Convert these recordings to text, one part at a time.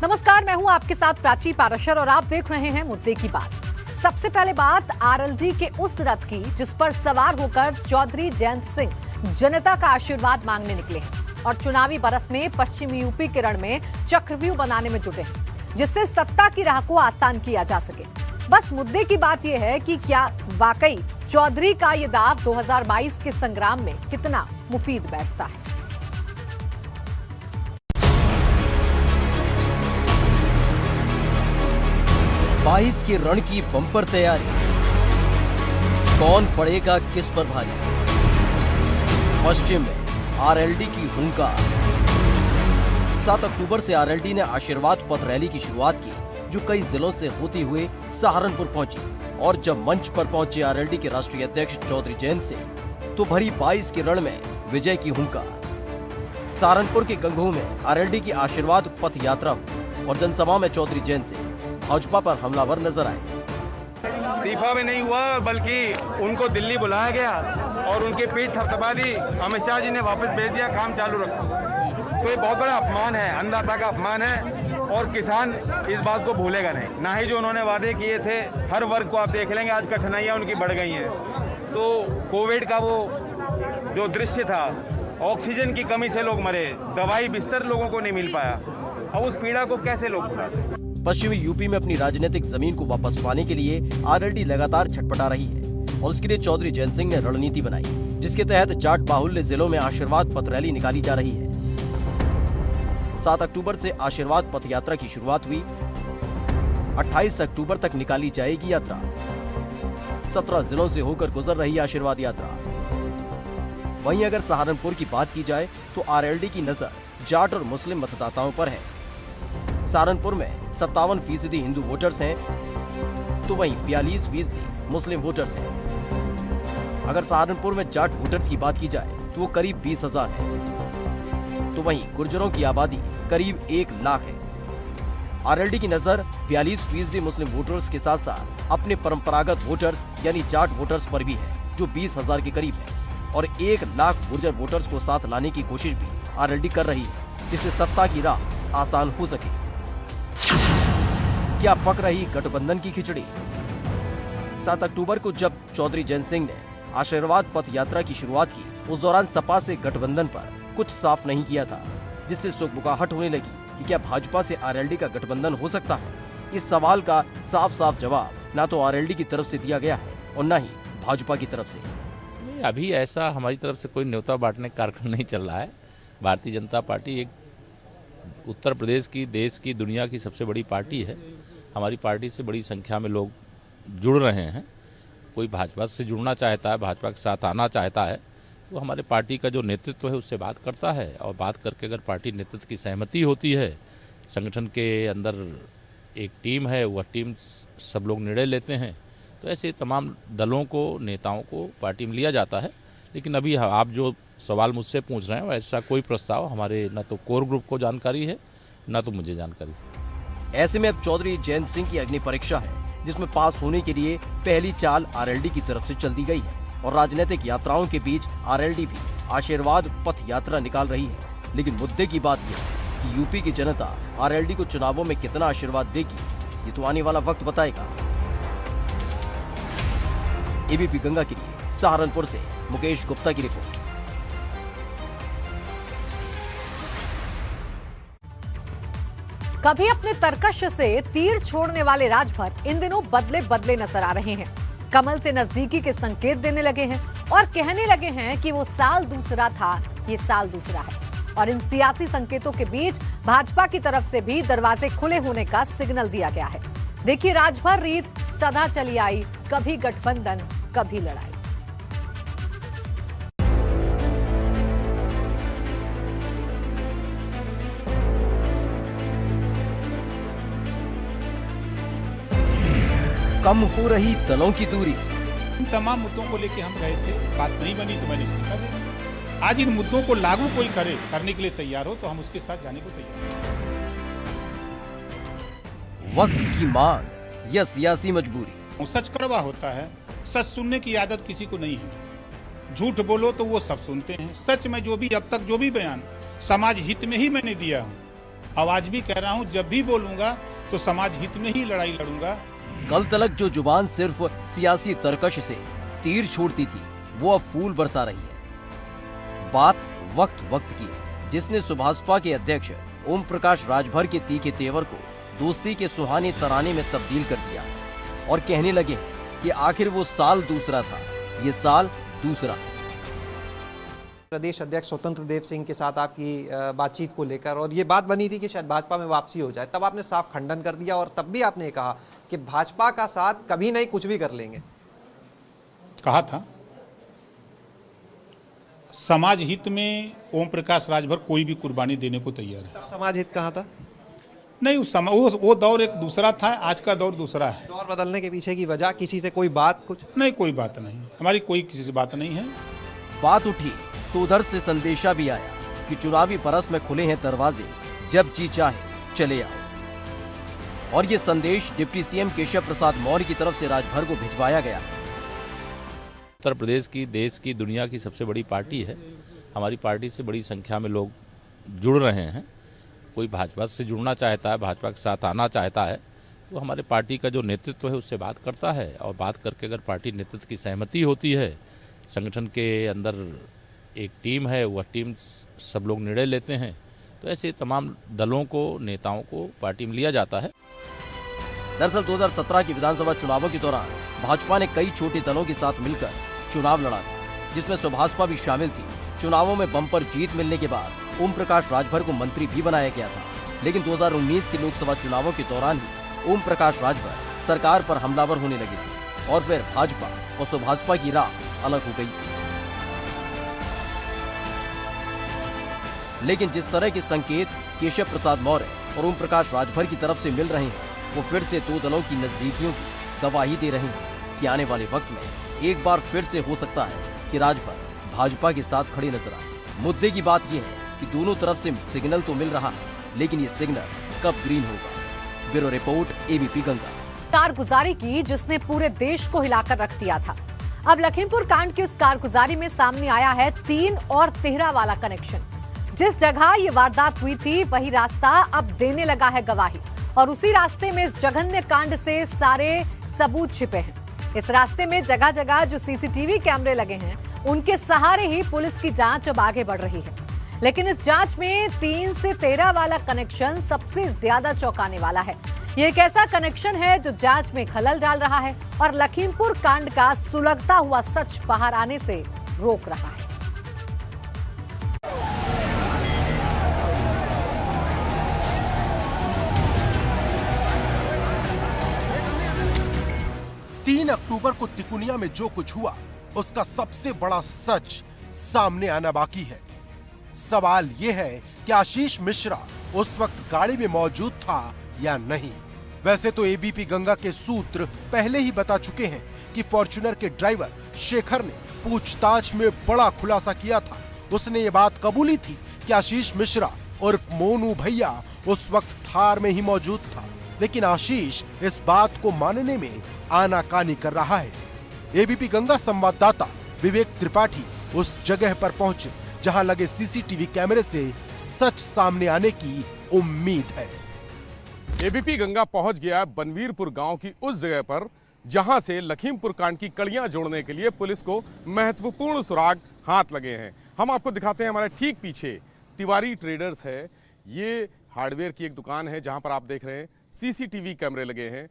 नमस्कार, मैं हूं आपके साथ प्राची पाराशर और आप देख रहे हैं मुद्दे की बात। सबसे पहले बात आरएलडी के उस रथ की जिस पर सवार होकर चौधरी जयंत सिंह जनता का आशीर्वाद मांगने निकले हैं और चुनावी बरस में पश्चिमी यूपी के रण में चक्रव्यूह बनाने में जुटे हैं, जिससे सत्ता की राह को आसान किया जा सके। बस मुद्दे की बात यह है कि क्या वाकई चौधरी का ये दाव 2022 के संग्राम में कितना मुफीद बैठता है। 22 के रण की बंपर तैयारी, कौन पड़ेगा किस पर भारी। पश्चिम में आरएलडी की हुंकार। 7 अक्टूबर से आरएलडी ने आशीर्वाद पथ रैली की शुरुआत की, जो कई जिलों से होती हुए सहारनपुर पहुंची। और जब मंच पर पहुंचे आरएलडी के राष्ट्रीय अध्यक्ष चौधरी जयंत सिंह, तो भरी 22 के रण में विजय की हुंकार। सहारनपुर के गंगोह में आरएलडी की आशीर्वाद पथ यात्रा हुई और जनसभा में चौधरी जयंत सिंह भाजपा पर हमलावर नजर आए। इस्तीफा भी नहीं हुआ, बल्कि उनको दिल्ली बुलाया गया और उनकी पीठ थपथपा दी। अमित शाह जी ने वापस भेज दिया, काम चालू रखो। तो ये बहुत बड़ा अपमान है, अन्नदाता का अपमान है और किसान इस बात को भूलेगा नहीं। ना ही जो उन्होंने वादे किए थे, हर वर्ग को आप देख लेंगे आज कठिनाइयाँ उनकी बढ़ गई हैं। तो कोविड का वो जो दृश्य था, ऑक्सीजन की कमी से लोग मरे, दवाई बिस्तर लोगों को नहीं मिल पाया। अब उस पीड़ा को कैसे लोग भुलाते। पश्चिमी यूपी में अपनी राजनीतिक जमीन को वापस पाने के लिए आरएलडी लगातार छटपटा रही है और इसके लिए चौधरी जयंत सिंह ने रणनीति बनाई, जिसके तहत जाट बाहुल्य जिलों में आशीर्वाद पथ रैली निकाली जा रही है। 7 अक्टूबर से आशीर्वाद पथ यात्रा की शुरुआत हुई। 28 अक्टूबर तक निकाली जाएगी यात्रा। 17 जिलों से होकर गुजर रही आशीर्वाद यात्रा। वहीं अगर सहारनपुर की बात की जाए तो आरएलडी की नजर जाट और मुस्लिम मतदाताओं पर है। सहारनपुर में 57% हिंदू वोटर्स हैं, तो वहीं 42% मुस्लिम वोटर्स हैं। अगर सहारनपुर में जाट वोटर्स की बात की जाए तो वो करीब 20,000 है, तो वहीं गुर्जरों की आबादी करीब 1 लाख है। आरएलडी की नजर 42% मुस्लिम वोटर्स के साथ साथ अपने परंपरागत वोटर्स यानी जाट वोटर्स पर भी है, जो 20,000 के करीब है, और 1 लाख गुर्जर वोटर्स को साथ लाने की कोशिश भी आरएलडी कर रही है, जिससे सत्ता की राह आसान हो सके। क्या पक रही गठबंधन की खिचड़ी। 7 अक्टूबर को जब चौधरी जयंत सिंह ने आशीर्वाद पथ यात्रा की शुरुआत की, उस दौरान सपा से गठबंधन पर कुछ साफ नहीं किया था, जिससे सुगबुगाहट होने लगी कि क्या भाजपा से आरएलडी का गठबंधन हो सकता है। इस सवाल का साफ साफ जवाब ना तो आरएलडी की तरफ से दिया गया है और न ही भाजपा की तरफ से। अभी ऐसा हमारी तरफ से कोई न्योता बांटने का कार्यक्रम नहीं चल रहा है। भारतीय जनता पार्टी एक उत्तर प्रदेश की, देश की, दुनिया की सबसे बड़ी पार्टी है। हमारी पार्टी से बड़ी संख्या में लोग जुड़ रहे हैं। कोई भाजपा से जुड़ना चाहता है, भाजपा के साथ आना चाहता है, तो हमारे पार्टी का जो नेतृत्व है उससे बात करता है और बात करके अगर पार्टी नेतृत्व की सहमति होती है, संगठन के अंदर एक टीम है, वह टीम सब लोग निर्णय लेते हैं, तो ऐसे तमाम दलों को, नेताओं को पार्टी में लिया जाता है। लेकिन अभी आप जो सवाल मुझसे पूछ रहे हैं, ऐसा कोई प्रस्ताव हमारे न तो कोर ग्रुप को जानकारी है, न तो मुझे जानकारी है। ऐसे में अब चौधरी जयंत सिंह की अग्नि परीक्षा है, जिसमें पास होने के लिए पहली चाल आरएलडी की तरफ से चल दी गई है और राजनीतिक यात्राओं के बीच आरएलडी भी आशीर्वाद पथ यात्रा निकाल रही है। लेकिन मुद्दे की बात यह है कि यूपी की जनता आरएलडी को चुनावों में कितना आशीर्वाद देगी, ये तो आने वाला वक्त बताएगा। एबीपी गंगा के लिए सहारनपुर से मुकेश गुप्ता की रिपोर्ट। कभी अपने तरकश से तीर छोड़ने वाले राजभर इन दिनों बदले बदले नजर आ रहे हैं। कमल से नजदीकी के संकेत देने लगे हैं और कहने लगे हैं कि वो साल दूसरा था, ये साल दूसरा है। और इन सियासी संकेतों के बीच भाजपा की तरफ से भी दरवाजे खुले होने का सिग्नल दिया गया है। देखिए, राजभर रीत सदा चली आई, कभी गठबंधन कभी लड़ाई। कम हो रही दलों की दूरी। इन तमाम मुद्दों को लेकर हम गए थे, बात नहीं बनी तो मैंने इस्तीफा दे दिया। आज इन मुद्दों को लागू कोई करने के लिए तैयार हो तो हम उसके साथ जाने को तैयार हैं। वक्त की मांग या सियासी मजबूरी, सच कड़वा होता है, सच सुनने की आदत किसी को नहीं है। झूठ बोलो तो वो सब सुनते हैं। सच में जो भी अब तक जो भी बयान समाज हित में ही मैंने दिया हूँ, अब आज भी कह रहा हूँ, जब भी बोलूंगा तो समाज हित में ही लड़ाई लड़ूंगा। कल तलक जो जुबान सिर्फ सियासी तरकश से तीर छोड़ती थी, वो अब फूल बरसा रही है। बात वक्त की है, जिसने सुभाषपा के अध्यक्ष ओम प्रकाश राजभर के तीखे तेवर को दोस्ती के सुहाने तराने में तब्दील कर दिया और कहने लगे कि आखिर वो साल दूसरा था, ये साल दूसरा। प्रदेश अध्यक्ष स्वतंत्र देव सिंह के साथ आपकी बातचीत को लेकर और ये बात बनी थी कि शायद भाजपा में वापसी हो जाए, तब आपने साफ खंडन कर दिया और तब भी आपने कहा कि भाजपा का साथ कभी नहीं, कुछ भी कर लेंगे। कहा था समाज हित में ओम प्रकाश राजभर कोई भी कुर्बानी देने को तैयार है। तब समाज हित कहाँ था? नहीं, उस समय वो दौर एक दूसरा था, आज का दौर दूसरा है। दौर बदलने के पीछे की वजह किसी से कोई बात कुछ नहीं, कोई बात नहीं, हमारी कोई किसी से बात नहीं है। बात उठी तो उधर से संदेशा भी आया कि चुनावी बरस में खुले हैं दरवाजे, जब जी चाहे चले आओ। और ये संदेश डिप्टी सीएम केशव प्रसाद मौर्य की तरफ से राजभर को भिजवाया गया। उत्तर प्रदेश की, देश की, दुनिया की सबसे बड़ी पार्टी है। हमारी पार्टी से बड़ी संख्या में लोग जुड़ रहे हैं। कोई भाजपा से जुड़ना चाहता है, भाजपा के साथ आना चाहता है, तो हमारे पार्टी का जो नेतृत्व है उससे बात करता है और बात करके अगर पार्टी नेतृत्व की सहमति होती है, संगठन के अंदर एक टीम है, वह टीम सब लोग निर्णय लेते हैं, तो ऐसे तमाम दलों को, नेताओं को पार्टी में लिया जाता है। दरअसल 2017 के विधानसभा चुनावों के दौरान भाजपा ने कई छोटे दलों के साथ मिलकर चुनाव लड़ा था, जिसमें सुभाषपा भी शामिल थी। चुनावों में बम्पर जीत मिलने के बाद ओम प्रकाश राजभर को मंत्री भी बनाया गया था, लेकिन 2019 के लोकसभा चुनावों के दौरान ही ओम प्रकाश राजभर सरकार पर हमलावर होने लगे थे और फिर भाजपा और सुभाषपा की राह अलग हो गई। लेकिन जिस तरह के संकेत केशव प्रसाद मौर्य और ओम प्रकाश राजभर की तरफ से मिल रहे हैं, वो फिर से दो दलों की नजदीकियों की गवाही दे रहे हैं कि आने वाले वक्त में एक बार फिर से हो सकता है कि राजभर भाजपा के साथ खड़े नजर आए। मुद्दे की बात यह है कि दोनों तरफ से सिग्नल तो मिल रहा है, लेकिन ये सिग्नल कब ग्रीन होगा। Bureau report, ABP Ganga. कारगुजारी की जिसने पूरे देश को हिलाकर रख दिया था, अब लखीमपुर कांड की उस कारगुजारी में सामने आया है 3 और तिहरा वाला कनेक्शन। जिस जगह ये वारदात हुई थी, वही रास्ता अब देने लगा है गवाही और उसी रास्ते में इस जघन्य कांड से सारे सबूत छिपे हैं। इस रास्ते में जगह जगह जो सीसीटीवी कैमरे लगे हैं, उनके सहारे ही पुलिस की जांच अब आगे बढ़ रही है। लेकिन इस जांच में 3 से 13 वाला कनेक्शन सबसे ज्यादा चौंकाने वाला है। ये एक ऐसा कनेक्शन है जो जांच में खलल डाल रहा है और लखीमपुर कांड का सुलगता हुआ सच बाहर आने से रोक रहा है। 3 अक्टूबर को तिकुनिया में जो कुछ हुआ, उसका सबसे बड़ा सच सामने आना बाकी है। सवाल यह है कि आशीष मिश्रा उस वक्त गाड़ी में मौजूद था या नहीं। वैसे तो एबीपी गंगा के सूत्र पहले ही बता चुके हैं कि फॉर्च्यूनर के ड्राइवर शेखर ने पूछताछ में बड़ा खुलासा किया था। उसने ये बात कबूली थी कि आशीष मिश्रा उर्फ मोनू भैया उस वक्त थार में ही मौजूद था, लेकिन आशीष इस बात को मानने में आनाकानी कर रहा है। एबीपी गंगा संवाददाता विवेक त्रिपाठी उस जगह पर पहुंचे जहां लगे सीसीटीवी कैमरे से सच सामने आने की उम्मीद है। एबीपी गंगा पहुंच गया बनवीरपुर गांव की उस जगह पर जहां से लखीमपुर कांड की कड़ियां जोड़ने के लिए पुलिस को महत्वपूर्ण सुराग हाथ लगे हैं। हम आपको दिखाते हैं, हमारे ठीक पीछे तिवारी ट्रेडर्स है। ये हार्डवेयर की एक दुकान है जहां पर आप देख रहे हैं सीसीटीवी कैमरे लगे हैं।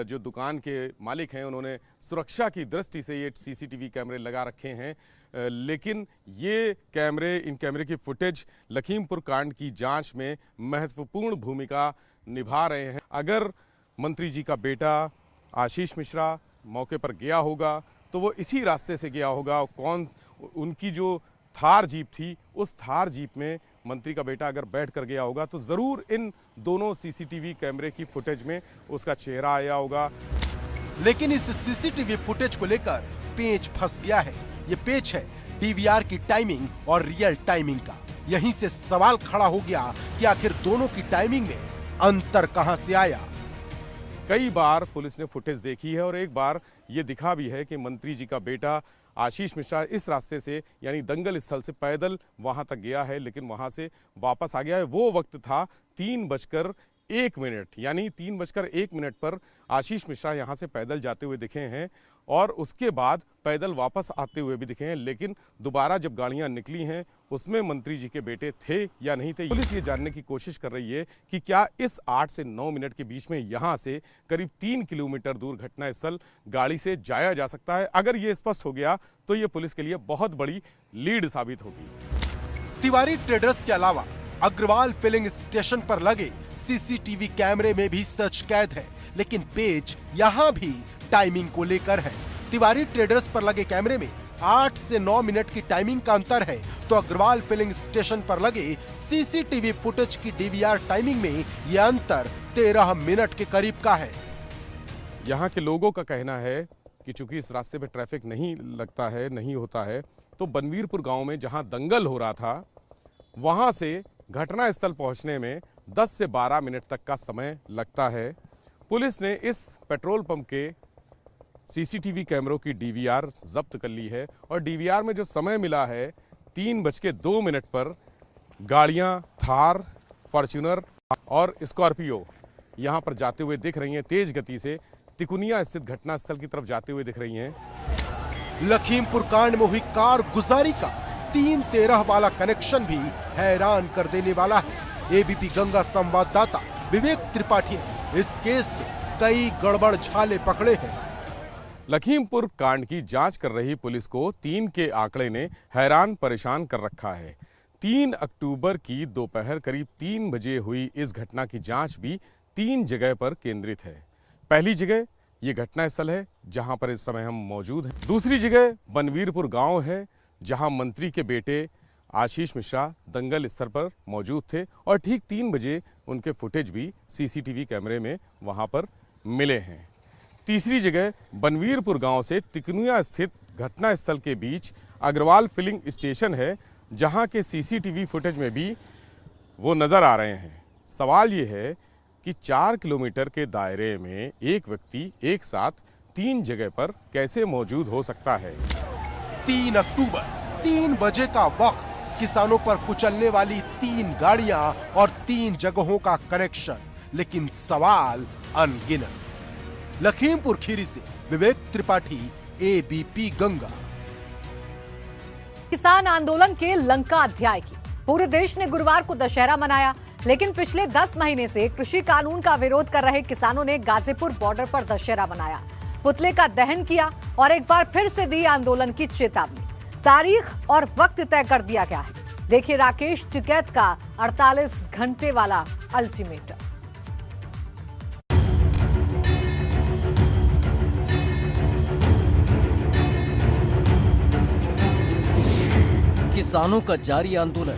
जो दुकान के मालिक हैं उन्होंने सुरक्षा की दृष्टि से ये सीसीटीवी कैमरे लगा रखे हैं, लेकिन ये कैमरे, इन कैमरे की फुटेज लखीमपुर कांड की जांच में महत्वपूर्ण भूमिका निभा रहे हैं। अगर मंत्री जी का बेटा आशीष मिश्रा मौके पर गया होगा तो वो इसी रास्ते से गया होगा। कौन, उनकी जो थार जीप थी, उस थार जीप में मंत्री का बेटा अगर बैठ कर गया होगा तो जरूर इन दोनों सीसीटीवी कैमरे की फुटेज में उसका चेहरा आया होगा। लेकिन इस सीसीटीवी फुटेज को लेकर पेच फंस गया है। ये पेच है डीवीआर की टाइमिंग और रियल टाइमिंग का। यहीं से सवाल खड़ा हो गया कि आखिर दोनों की टाइमिंग में अंतर कहां से आया। कई बार पुलिस ने फुटेज देखी है और एक बार ये दिखा भी है कि मंत्री जी का बेटा आशीष मिश्रा इस रास्ते से यानी दंगल स्थल से पैदल वहां तक गया है, लेकिन वहां से वापस आ गया है। वो वक्त था 3:01 यानी 3:01 पर आशीष मिश्रा यहां से पैदल जाते हुए दिखे हैं और उसके बाद पैदल वापस आते हुए भी दिखे हैं। लेकिन दोबारा जब गाड़ियां निकली हैं उसमें मंत्री जी के बेटे थे या नहीं थे, पुलिस ये जानने की कोशिश कर रही है कि क्या इस 8 से 9 मिनट के बीच में यहां से करीब 3 किलोमीटर दूर घटनास्थल गाड़ी से जाया जा सकता है। अगर ये स्पष्ट हो गया तो ये पुलिस के लिए बहुत बड़ी लीड साबित होगी। तिवारी ट्रेडर्स के अलावा अग्रवाल फिलिंग स्टेशन पर लगे सीसीटीवी कैमरे में भी सच कैद है, लेकिन पेच यहां भी टाइमिंग को लेकर है। तिवारी ट्रेडर्स पर लगे कैमरे में 8 से 9 मिनट की टाइमिंग का अंतर है, तो अग्रवाल फिलिंग स्टेशन पर लगे सीसीटीवी फुटेज की डीवीआर टाइमिंग में यह अंतर 13 मिनट के करीब का है। यहाँ के लोगों का कहना है कि चूंकि इस रास्ते पे ट्रैफिक नहीं लगता है, नहीं होता है, तो बनवीरपुर गांव में जहां दंगल हो रहा था वहां से घटनास्थल पहुंचने में 10 से 12 मिनट तक का समय लगता है। पुलिस ने इस पेट्रोल पंप के सीसीटीवी कैमरों की डीवीआर जब्त कर ली है और डीवीआर में जो समय मिला है 3:02 पर गाड़ियां थार, फॉर्च्यूनर और स्कॉर्पियो यहां पर जाते हुए दिख रही हैं, तेज गति से तिकुनिया स्थित घटनास्थल की तरफ जाते हुए दिख रही हैं। लखीमपुर कांड में हुई कार गुजारी का 3-13 वाला कनेक्शन भी हैरान कर देने वाला है। एबीपी गंगा संवाददाता विवेक त्रिपाठी ने इस केस में कई गड़बड़ झाले पकड़े हैं। लखीमपुर कांड की जांच कर रही पुलिस को 3 के आंकड़े ने हैरान परेशान कर रखा है। 3 अक्टूबर की दोपहर करीब 3 बजे हुई इस घटना की जांच भी 3 जगह पर केंद्रित है। पहली जगह ये घटनास्थल है जहां पर इस समय हम मौजूद हैं। दूसरी जगह बनवीरपुर गांव है जहां मंत्री के बेटे आशीष मिश्रा दंगल स्थल पर मौजूद थे और ठीक 3 बजे उनके फुटेज भी सीसीटीवी कैमरे में वहां पर मिले हैं। तीसरी जगह बनवीरपुर गांव से तिकुनिया स्थित घटनास्थल के बीच अग्रवाल फिलिंग स्टेशन है जहां के सीसीटीवी फुटेज में भी वो नजर आ रहे हैं। सवाल ये है कि 4 किलोमीटर के दायरे में एक व्यक्ति एक साथ 3 जगह पर कैसे मौजूद हो सकता है। 3 अक्टूबर 3 बजे का वक्त, किसानों पर कुचलने वाली 3 गाड़ियां और 3 जगहों का कनेक्शन, लेकिन सवाल अनगिनत। लखीमपुर खीरी से विवेक त्रिपाठी, एबीपी गंगा। किसान आंदोलन के लंका अध्याय की पूरे देश ने गुरुवार को दशहरा मनाया, लेकिन पिछले 10 महीने से कृषि कानून का विरोध कर रहे किसानों ने गाजीपुर बॉर्डर पर दशहरा मनाया, पुतले का दहन किया और एक बार फिर से दी आंदोलन की चेतावनी। तारीख और वक्त तय कर दिया गया है। देखिए राकेश टिकैत का 48 घंटे वाला अल्टीमेटम। किसानों का जारी आंदोलन,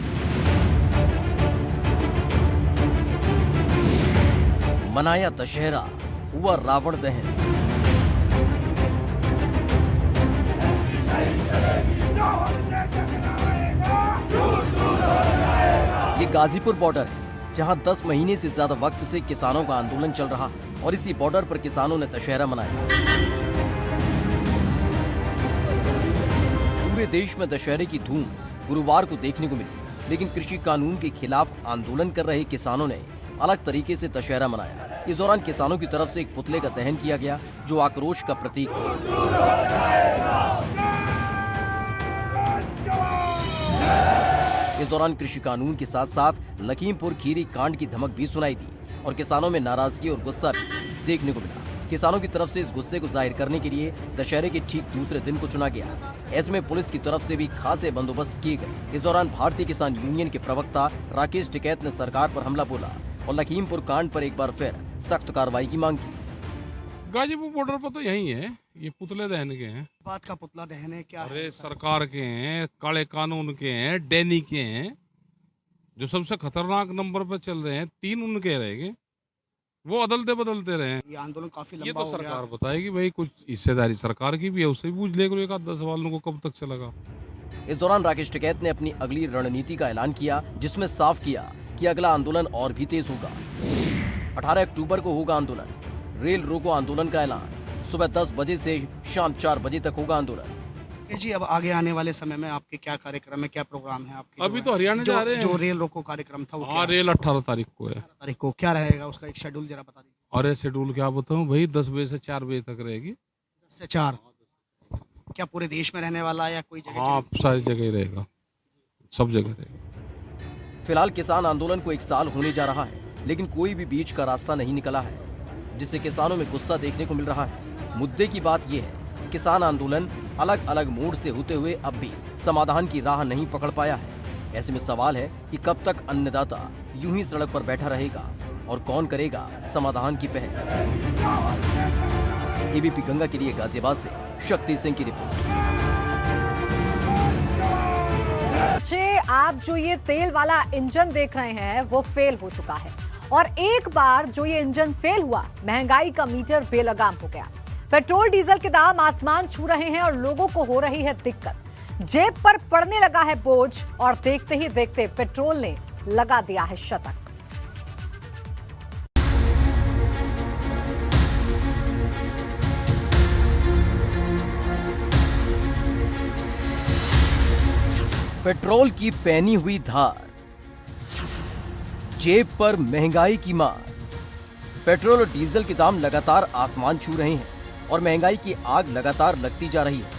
मनाया दशहरा, हुआ रावण दहन। ये गाजीपुर बॉर्डर है जहां 10 महीने से ज्यादा वक्त से किसानों का आंदोलन चल रहा और इसी बॉर्डर पर किसानों ने दशहरा मनाया। पूरे देश में दशहरे की धूम गुरुवार को देखने को मिली, लेकिन कृषि कानून के खिलाफ आंदोलन कर रहे किसानों ने अलग तरीके से दशहरा मनाया। इस दौरान किसानों की तरफ से एक पुतले का दहन किया गया जो आक्रोश का प्रतीक था। इस दौरान कृषि कानून के साथ साथ लखीमपुर खीरी कांड की धमक भी सुनाई दी और किसानों में नाराजगी और गुस्सा भी देखने को मिला। किसानों की तरफ से इस गुस्से को जाहिर करने के लिए दशहरे के ठीक दूसरे दिन को चुना गया। ऐसे में पुलिस की तरफ से भी खासे बंदोबस्त किए गए। इस दौरान भारतीय किसान यूनियन के प्रवक्ता राकेश टिकैत ने सरकार पर हमला बोला और लखीमपुर कांड पर एक बार फिर सख्त कार्रवाई की मांग की। गाजीपुर बॉर्डर पर तो यही है, ये पुतले दहन के हैं। बात का पुतला दहन है क्या? अरे सरकार के हैं, काले कानून के हैं, डैनी के हैं, जो सबसे खतरनाक नंबर पर चल रहे हैं। 3 उनके रहेंगे, वो अदलते बदलते रहे। ये आंदोलन काफी लंबा ये तो हो गया। सरकार बताएगी भाई, कुछ हिस्सेदारी सरकार की भी है, उससे भी पूछ ले एक आध 10 सवालों को कब तक चलेगा। इस दौरान राकेश टिकैत ने अपनी अगली रणनीति का ऐलान किया, जिसमें साफ किया कि अगला आंदोलन और भी तेज होगा। 18 अक्टूबर को होगा आंदोलन। रेल रोको आंदोलन का ऐलान। सुबह 10 बजे से शाम 4 बजे तक होगा आंदोलन। जी, अब आगे आने वाले समय में आपके क्या कार्यक्रम है, क्या प्रोग्राम है आपके? अभी तो हरियाणा जा रहे हैं। जो रेल रोको कार्यक्रम था वो हाँ, रेल 18 तारीख को है। तारीख को क्या रहेगा उसका एक शेड्यूल जरा बता दीजिए। अरे शेड्यूल क्या बताऊँ भाई, 10 बजे से 4 बजे तक रहेगी। 10 से 4 क्या पूरे देश में रहने वाला है या कोई जगह? हाँ, सारी जगह ही रहेगा, सब जगह रहेगा। फिलहाल किसान आंदोलन को 1 साल होने जा रहा है, लेकिन कोई भी बीच का रास्ता नहीं निकला है, जिससे किसानों में गुस्सा देखने को मिल रहा है। मुद्दे की बात यह है कि किसान आंदोलन अलग अलग मोड़ से होते हुए अब भी समाधान की राह नहीं पकड़ पाया है। ऐसे में सवाल है कि कब तक अन्नदाता यूं ही सड़क पर बैठा रहेगा और कौन करेगा समाधान की पहल। एबीपी गंगा के लिए गाजियाबाद से शक्ति सिंह की रिपोर्ट। आप जो ये तेल वाला इंजन देख रहे हैं वो फेल हो चुका है, और एक बार जो ये इंजन फेल हुआ, महंगाई का मीटर बेलगाम हो गया। पेट्रोल डीजल के दाम आसमान छू रहे हैं और लोगों को हो रही है दिक्कत। जेब पर पड़ने लगा है बोझ और देखते ही देखते पेट्रोल ने लगा दिया है शतक। पेट्रोल की पैनी हुई धार, जेब पर महंगाई की मार। पेट्रोल और डीजल के दाम लगातार आसमान छू रहे हैं और महंगाई की आग लगातार लगती जा रही है।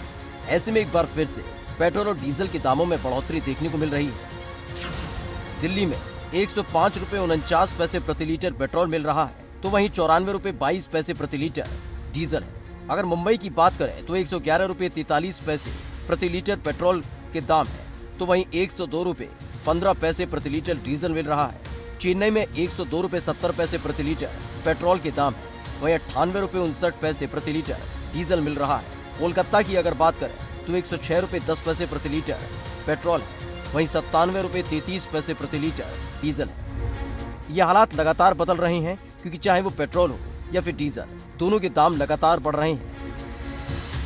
ऐसे में एक बार फिर से पेट्रोल और डीजल के दामों में बढ़ोतरी देखने को मिल रही है। दिल्ली में 105 रुपए 49 पैसे प्रति लीटर पेट्रोल मिल रहा है, तो वहीं 94 रुपए 22 पैसे प्रति लीटर डीजल है। अगर मुंबई की बात करें तो 111 रुपए 43 पैसे प्रति लीटर पेट्रोल के दाम है, तो वहीं 102 रुपए 15 पैसे प्रति लीटर डीजल मिल रहा है। चेन्नई में 102 रुपए 70 पैसे प्रति लीटर पेट्रोल के दाम है, वहीं 98 रुपए 59 पैसे प्रति लीटर डीजल मिल रहा है। कोलकाता की अगर बात करें तो 106 रुपए 10 पैसे प्रति लीटर पेट्रोल है, वहीं 97 रुपए 33 पैसे प्रति लीटर डीजल है। ये हालात लगातार बदल रहे हैं, क्योंकि चाहे वो पेट्रोल हो या फिर डीजल, दोनों के दाम लगातार बढ़ रहे हैं।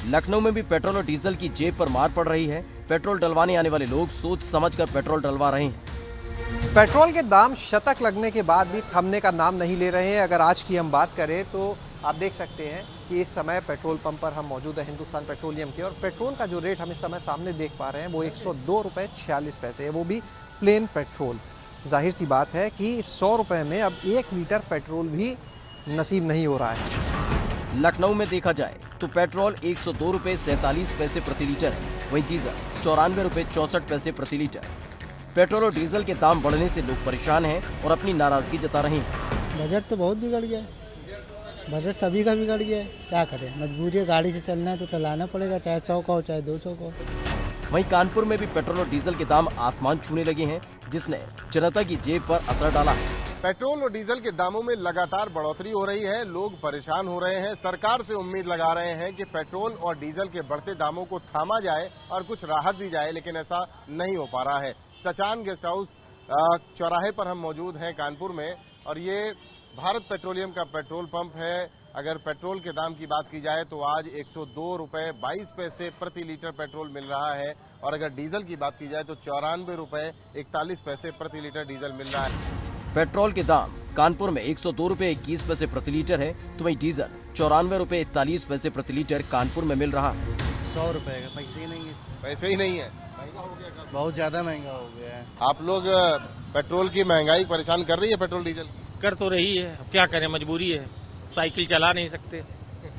लखनऊ में भी पेट्रोल और डीजल की जेब पर मार पड़ रही है। पेट्रोल डलवाने आने वाले लोग सोच समझकर पेट्रोल डलवा रहे हैं। पेट्रोल के दाम शतक लगने के बाद भी थमने का नाम नहीं ले रहे हैं। अगर आज की हम बात करें तो आप देख सकते हैं कि इस समय पेट्रोल पंप पर हम मौजूद है हिंदुस्तान पेट्रोलियम के, और पेट्रोल का जो रेट हम इस समय सामने देख पा रहे हैं वो 102 रुपये 46 पैसे है, वो भी प्लेन पेट्रोल। जाहिर सी बात है कि 100 रुपये में अब 1 लीटर पेट्रोल भी नसीब नहीं हो रहा है। लखनऊ में देखा जाए तो पेट्रोल 102 रुपए 47 पैसे प्रति लीटर है, वहीं डीजल 94 रुपए 64 पैसे प्रति लीटर। पेट्रोल और डीजल के दाम बढ़ने से लोग परेशान हैं और अपनी नाराजगी जता रहे हैं। बजट तो बहुत बिगड़ गया है, बजट सभी का बिगड़ गया है, क्या करें, मजबूरी है, गाड़ी से चलना है तो टलाना पड़ेगा, चाहे 100 का हो चाहे 200 का हो। वहीं कानपुर में भी पेट्रोल और डीजल के दाम आसमान छूने लगे हैं, जिसने जनता की जेब पर असर डाला है। पेट्रोल और डीजल के दामों में लगातार बढ़ोतरी हो रही है, लोग परेशान हो रहे हैं। सरकार से उम्मीद लगा रहे हैं कि पेट्रोल और डीजल के बढ़ते दामों को थामा जाए और कुछ राहत दी जाए, लेकिन ऐसा नहीं हो पा रहा है। सचान गेस्ट हाउस चौराहे पर हम मौजूद हैं कानपुर में, और ये भारत पेट्रोलियम का पेट्रोल पंप है। अगर पेट्रोल के दाम की बात की जाए तो आज 102 रुपए 22 पैसे प्रति लीटर पेट्रोल मिल रहा है, और अगर डीजल की बात की जाए तो 94 रुपए 41 पैसे प्रति लीटर डीजल मिल रहा है। पेट्रोल के दाम कानपुर में 102 रुपए 21 पैसे प्रति लीटर है, तो वहीं डीजल 94 रुपए 41 पैसे प्रति लीटर कानपुर में मिल रहा है। 100 रुपये का पैसे ही नहीं है, पैसे ही नहीं है, बहुत ज़्यादा महंगा हो गया है। आप लोग पेट्रोल की महंगाई परेशान कर रही है? पेट्रोल डीजल कर तो रही है, अब क्या करें, मजबूरी है, साइकिल चला नहीं सकते।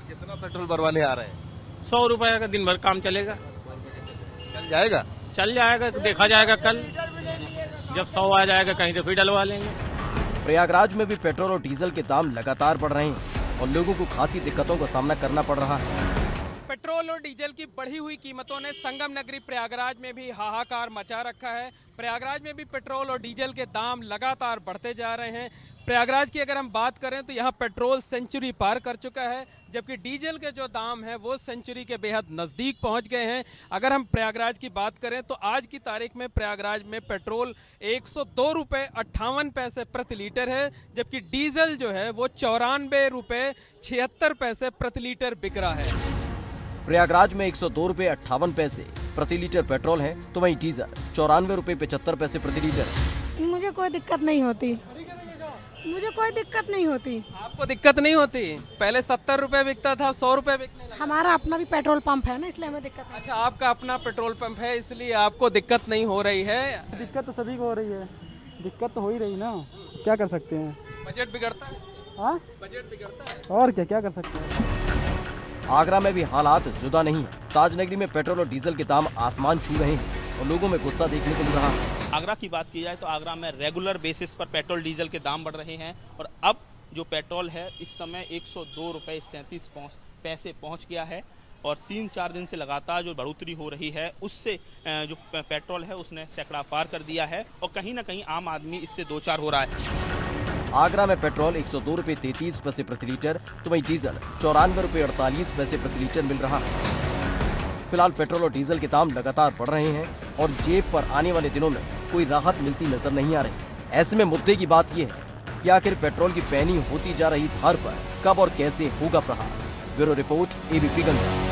कितना पेट्रोल भरवाने आ रहे हैं? 100 रुपए का दिन भर काम चलेगा, चल जाएगा? चल जाएगा, देखा जाएगा कल जब 100 आ जाएगा कहीं से फिर डलवा लेंगे। प्रयागराज में भी पेट्रोल और डीजल के दाम लगातार बढ़ रहे हैं और लोगों को खासी दिक्कतों का सामना करना पड़ रहा है। पेट्रोल और डीजल की बढ़ी हुई कीमतों ने संगम नगरी प्रयागराज में भी हाहाकार मचा रखा है। प्रयागराज में भी पेट्रोल और डीजल के दाम लगातार बढ़ते जा रहे हैं। प्रयागराज की अगर हम बात करें तो यहाँ पेट्रोल सेंचुरी पार कर चुका है, जबकि डीजल के जो दाम हैं वो सेंचुरी के बेहद नज़दीक पहुँच गए हैं। अगर हम प्रयागराज की बात करें तो आज की तारीख में प्रयागराज में पेट्रोल 102 रुपये 58 पैसे प्रति लीटर है, जबकि डीजल जो है वो 94 रुपये 76 पैसे प्रति लीटर बिक रहा है। प्रयागराज में 102 रुपए 58 पैसे प्रति लीटर पेट्रोल है, तो वहीं डीजल 94 रुपए 75 पैसे प्रति लीटर है। मुझे कोई दिक्कत नहीं होती, मुझे कोई दिक्कत नहीं होती। आपको दिक्कत नहीं होती? पहले 70 रुपए बिकता था, 100 रुपए बिकने लगा। हमारा अपना भी पेट्रोल पंप है ना, इसलिए हमें दिक्कत नहीं। अच्छा, आपका अपना पेट्रोल पंप है इसलिए आपको दिक्कत नहीं हो रही है। दिक्कत तो सभी को हो रही है, दिक्कत तो हो ही रही ना, क्या कर सकते हैं। बजट बिगड़ता है। हाँ, बजट बिगड़ता है और क्या कर सकते हैं। आगरा में भी हालात जुदा नहीं है। ताजनगरी में पेट्रोल और डीजल के दाम आसमान छू रहे हैं और लोगों में गुस्सा देखने को मिल रहा है। आगरा की बात की जाए तो आगरा में रेगुलर बेसिस पर पेट्रोल डीजल के दाम बढ़ रहे हैं और अब जो पेट्रोल है इस समय 102 रुपये 37 पैसे पहुंच गया है और 3-4 दिन से लगातार जो बढ़ोतरी हो रही है उससे जो पेट्रोल है उसने सैकड़ा पार कर दिया है और कहीं ना कहीं आम आदमी इससे दो चार हो रहा है। आगरा में पेट्रोल 102 रुपये 33 पैसे प्रति लीटर तो वहीं डीजल 94 रुपये 48 पैसे प्रति लीटर मिल रहा है। फिलहाल पेट्रोल और डीजल के दाम लगातार बढ़ रहे हैं और जेब पर आने वाले दिनों में कोई राहत मिलती नजर नहीं आ रही। ऐसे में मुद्दे की बात यह है कि आखिर पेट्रोल की पैनी होती जा रही धार पर कब और कैसे होगा प्रहार। Bureau report, ABP Ganga.